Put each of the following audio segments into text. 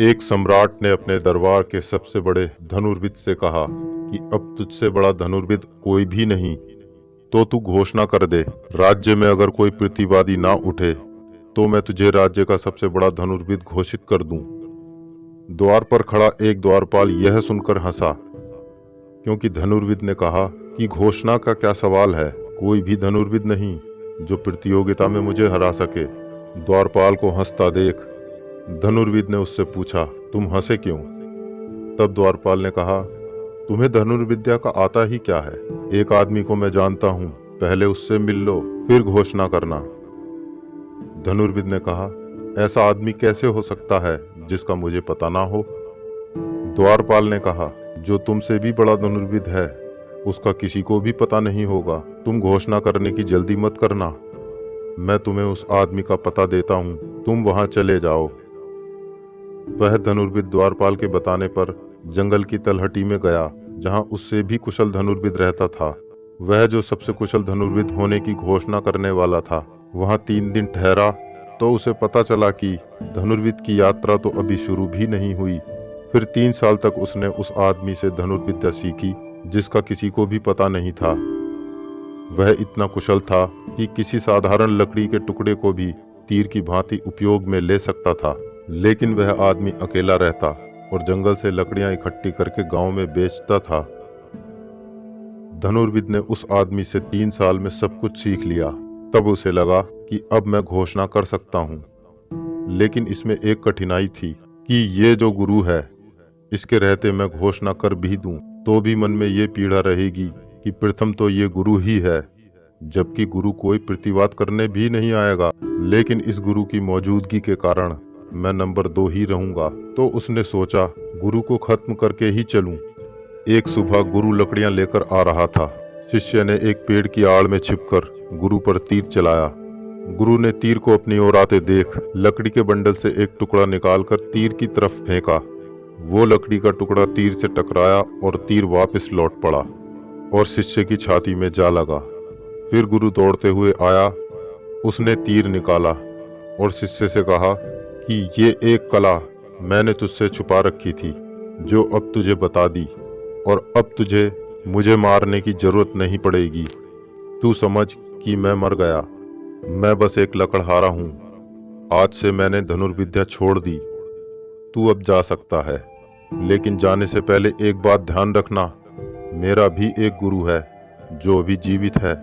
एक सम्राट ने अपने दरबार के सबसे बड़े धनुर्विद से कहा कि अब तुझसे बड़ा धनुर्विद कोई भी नहीं, तो तू घोषणा कर दे। राज्य में अगर कोई प्रतिवादी ना उठे तो मैं तुझे राज्य का सबसे बड़ा धनुर्विद घोषित कर दूं। द्वार पर खड़ा एक द्वारपाल यह सुनकर हंसा, क्योंकि धनुर्विद ने कहा कि घोषणा का क्या सवाल है, कोई भी धनुर्विद नहीं जो प्रतियोगिता में मुझे हरा सके। द्वारपाल को हंसता देख धनुर्विद ने उससे पूछा, तुम हंसे क्यों? तब द्वारपाल ने कहा, तुम्हें धनुर्विद्या का आता ही क्या है? एक आदमी को मैं जानता हूं, पहले उससे मिल लो फिर घोषणा करना। धनुर्विद ने कहा, ऐसा आदमी कैसे हो सकता है जिसका मुझे पता ना हो? द्वारपाल ने कहा, जो तुमसे भी बड़ा धनुर्विद है उसका किसी को भी पता नहीं होगा। तुम घोषणा करने की जल्दी मत करना, मैं तुम्हें उस आदमी का पता देता हूं, तुम वहां चले जाओ। वह धनुर्विद द्वारपाल के बताने पर जंगल की तलहटी में गया, जहां उससे भी कुशल धनुर्विद रहता था। वह जो सबसे कुशल धनुर्विद होने की घोषणा करने वाला था, वहां 3 दिन ठहरा तो उसे पता चला कि धनुर्विद की यात्रा तो अभी शुरू भी नहीं हुई। फिर 3 साल तक उसने उस आदमी से धनुर्विद्या सीखी जिसका किसी को भी पता नहीं था। वह इतना कुशल था कि किसी साधारण लकड़ी के टुकड़े को भी तीर की भांति उपयोग में ले सकता था। लेकिन वह आदमी अकेला रहता और जंगल से लकड़ियां इकट्ठी करके गांव में बेचता था। धनुर्विद ने उस आदमी से 3 साल में सब कुछ सीख लिया। तब उसे लगा कि अब मैं घोषणा कर सकता हूँ। लेकिन इसमें एक कठिनाई थी कि ये जो गुरु है, इसके रहते मैं घोषणा कर भी दूं तो भी मन में ये पीड़ा रहेगी कि प्रथम तो ये गुरु ही है, जबकि गुरु कोई प्रतिवाद करने भी नहीं आएगा। लेकिन इस गुरु की मौजूदगी के कारण मैं नंबर 2 ही रहूंगा। तो उसने सोचा, गुरु को खत्म करके ही चलूं। एक सुबह गुरु लकड़ियां लेकर आ रहा था। शिष्य ने एक पेड़ की आड़ में छिपकर गुरु पर तीर चलाया। गुरु ने तीर को अपनी ओर आते देख लकड़ी के बंडल से एक टुकड़ा निकालकर तीर की तरफ फेंका। वो लकड़ी का टुकड़ा तीर से टकराया और तीर वापस लौट पड़ा और शिष्य की छाती में जा लगा। फिर गुरु दौड़ते हुए आया, उसने तीर निकाला और शिष्य से कहा कि ये एक कला मैंने तुझसे छुपा रखी थी, जो अब तुझे बता दी, और अब तुझे मुझे मारने की जरूरत नहीं पड़ेगी। तू समझ कि मैं मर गया, मैं बस एक लकड़हारा हूँ। आज से मैंने धनुर्विद्या छोड़ दी, तू अब जा सकता है। लेकिन जाने से पहले एक बात ध्यान रखना, मेरा भी एक गुरु है जो अभी जीवित है।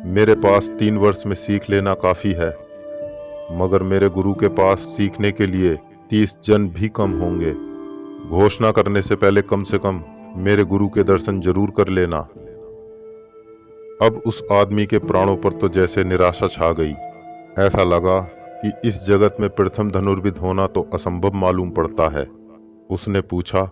मेरे पास 3 वर्ष में सीख लेना काफ़ी है, मगर मेरे गुरु के पास सीखने के लिए 30 जन भी कम होंगे। घोषणा करने से पहले कम से कम मेरे गुरु के दर्शन जरूर कर लेना। अब उस आदमी के प्राणों पर तो जैसे निराशा छा गई। ऐसा लगा कि इस जगत में प्रथम धनुर्विद होना तो असंभव मालूम पड़ता है। उसने पूछा,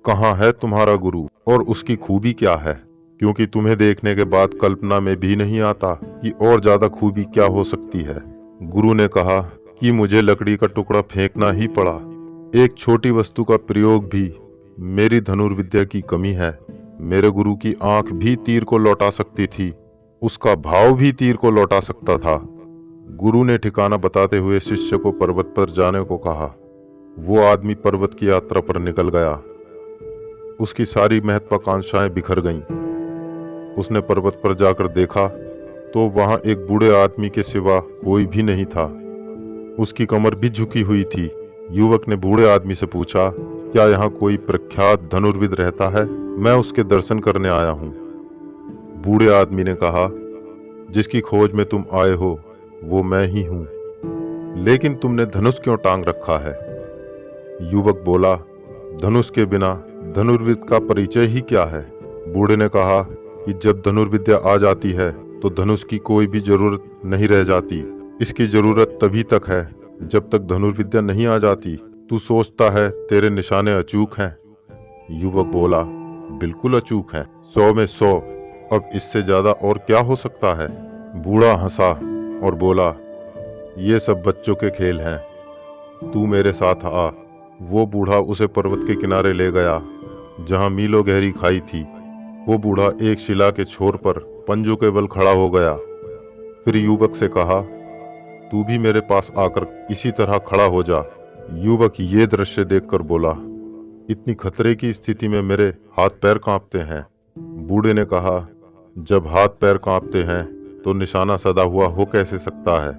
कहाँ है तुम्हारा गुरु और उसकी खूबी क्या है? क्योंकि तुम्हें देखने के बाद कल्पना में भी नहीं आता कि और ज्यादा खूबी क्या हो सकती है। गुरु ने कहा कि मुझे लकड़ी का टुकड़ा फेंकना ही पड़ा। एक छोटी वस्तु का प्रयोग भी मेरी धनुर्विद्या की कमी है। मेरे गुरु की आंख भी तीर को लौटा सकती थी, उसका भाव भी तीर को लौटा सकता था। गुरु ने ठिकाना बताते हुए शिष्य को पर्वत पर जाने को कहा। वो आदमी पर्वत की यात्रा पर निकल गया। उसकी सारी महत्वाकांक्षाएं बिखर गईं। उसने पर्वत पर जाकर देखा तो वहां एक बूढ़े आदमी के सिवा कोई भी नहीं था। उसकी कमर भी झुकी हुई थी। युवक ने बूढ़े आदमी से पूछा, क्या यहाँ कोई प्रख्यात धनुर्विद रहता है? मैं उसके दर्शन करने आया हूँ। बूढ़े आदमी ने कहा, जिसकी खोज में तुम आए हो वो मैं ही हूँ, लेकिन तुमने धनुष क्यों टांग रखा है? युवक बोला, धनुष के बिना धनुर्विद का परिचय ही क्या है? बूढ़े ने कहा कि जब धनुर्विद्या आ जाती है तो धनुष की कोई भी जरूरत नहीं रह जाती। इसकी जरूरत तभी तक है जब तक धनुर्विद्या नहीं आ जाती। तू सोचता है तेरे निशाने अचूक हैं? युवक बोला, बिल्कुल अचूक हैं, 100 में 100। अब इससे ज्यादा और क्या हो सकता है? बूढ़ा हंसा और बोला, ये सब बच्चों के खेल हैं, तू मेरे साथ आ। वो बूढ़ा उसे पर्वत के किनारे ले गया जहां मीलों गहरी खाई थी। वो बूढ़ा एक शिला के छोर पर पंजों के बल खड़ा हो गया। फिर युवक से कहा, तू भी मेरे पास आकर इसी तरह खड़ा हो जा। युवक ये दृश्य देखकर बोला, इतनी खतरे की स्थिति में मेरे हाथ पैर कांपते हैं। बूढ़े ने कहा, जब हाथ पैर कांपते हैं तो निशाना सदा हुआ हो कैसे सकता है?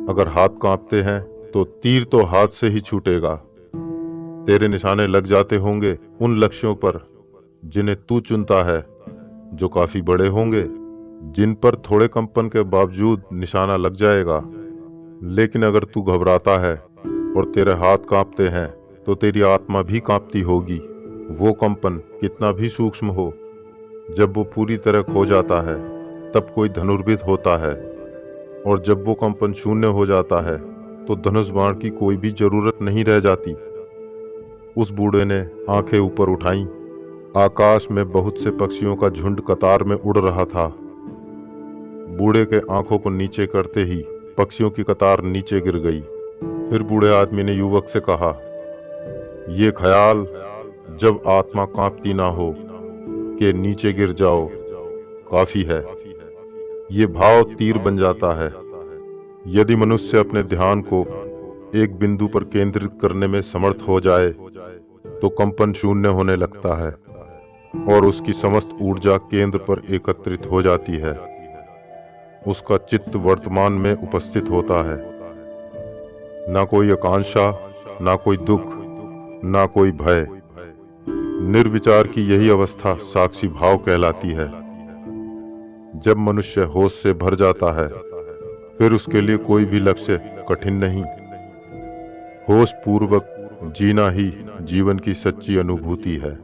अगर हाथ कांपते हैं तो तीर तो हाथ से ही छूटेगा। तेरे निशाने लग जाते होंगे उन लक्ष्यों पर जिन्हें तू चुनता है, जो काफी बड़े होंगे, जिन पर थोड़े कंपन के बावजूद निशाना लग जाएगा। लेकिन अगर तू घबराता है और तेरे हाथ कांपते हैं तो तेरी आत्मा भी कांपती होगी। वो कंपन कितना भी सूक्ष्म हो, जब वो पूरी तरह खो जाता है तब कोई धनुर्विद होता है, और जब वो कंपन शून्य हो जाता है तो धनुष बाण की कोई भी जरूरत नहीं रह जाती। उस बूढ़े ने आंखें ऊपर उठाईं। आकाश में बहुत से पक्षियों का झुंड कतार में उड़ रहा था। बूढ़े के आंखों को नीचे करते ही पक्षियों की कतार नीचे गिर गई। फिर बूढ़े आदमी ने युवक से कहा, ये ख्याल जब आत्मा कांपती ना हो कि नीचे गिर जाओ काफी है। ये भाव तीर बन जाता है। यदि मनुष्य अपने ध्यान को एक बिंदु पर केंद्रित करने में समर्थ हो जाए तो कंपन शून्य होने लगता है और उसकी समस्त ऊर्जा केंद्र पर एकत्रित हो जाती है। उसका चित्त वर्तमान में उपस्थित होता है। ना कोई आकांक्षा, ना कोई दुख, ना कोई भय। निर्विचार की यही अवस्था साक्षी भाव कहलाती है। जब मनुष्य होश से भर जाता है फिर उसके लिए कोई भी लक्ष्य कठिन नहीं। होश पूर्वक जीना ही जीवन की सच्ची अनुभूति है।